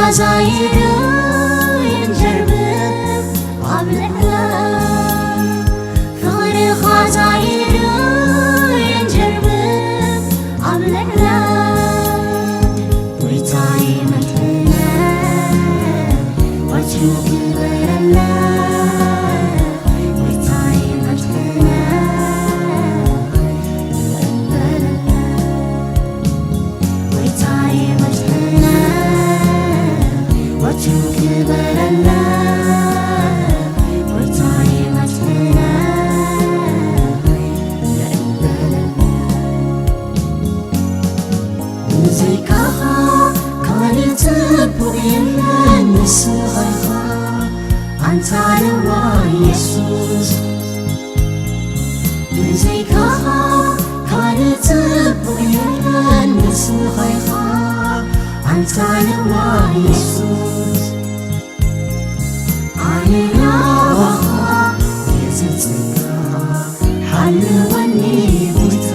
خزاير ينجرب قبلها فغر خزاير ينجرب قبلها ويتاي متنا وجهك برنا ويتاي متنا ويتاي متنا وجهك برنا ويتاي متنا بزيكاها كالي ጽቡቕ የለን ንስኻይኻ ኣንታ ነዋ ኢየሱስ ብዘይካኻ ካልእ ጽቡቕ የለን ንስኻይኻ ኣንታ ነዋ ኢየሱስ ኣነ ናባኻ የዝፅጋ ሓልወኒ ጎይታ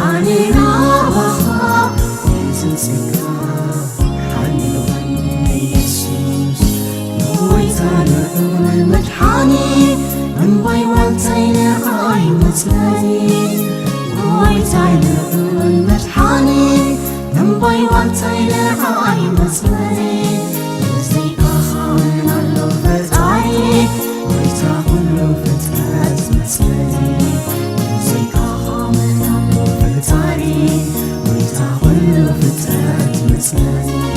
ኣነ ናባኻ የዝፅጋ مدحاني من باي وانتين عاي متلاني ويتاين مدحاني من باي وانتين عاي متلاني بزيكاها من اللوفت عاي ويتا كله فتات متلاني بزيكاها من اللوفت عاي ويتا كله فتات متلاني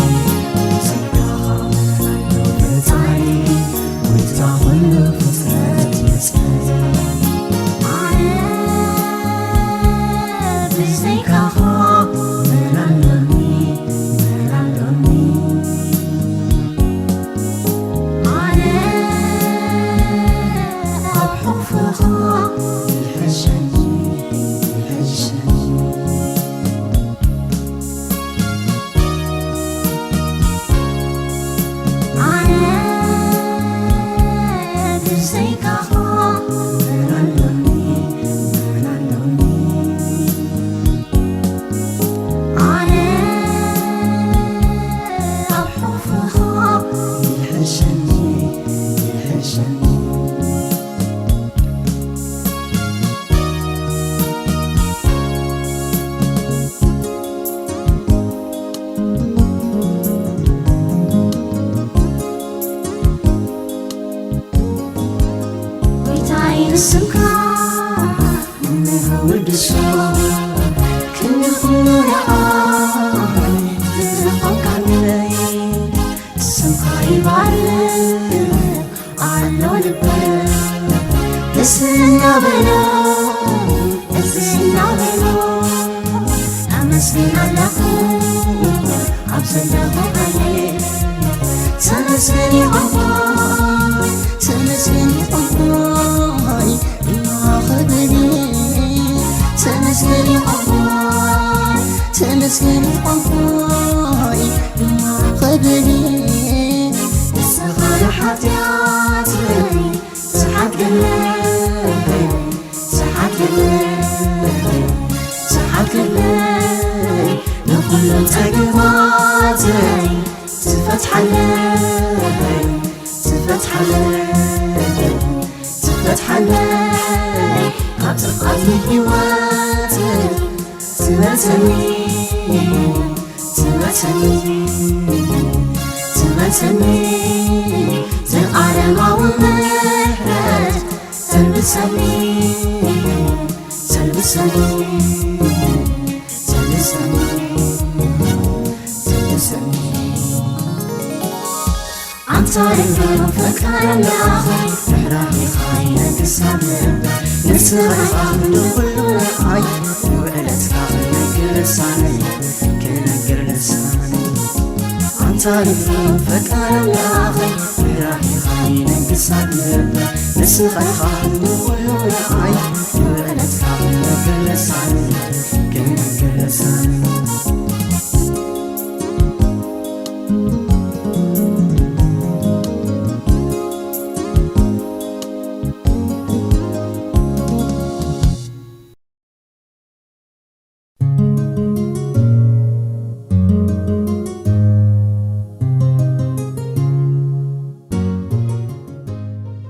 نسخ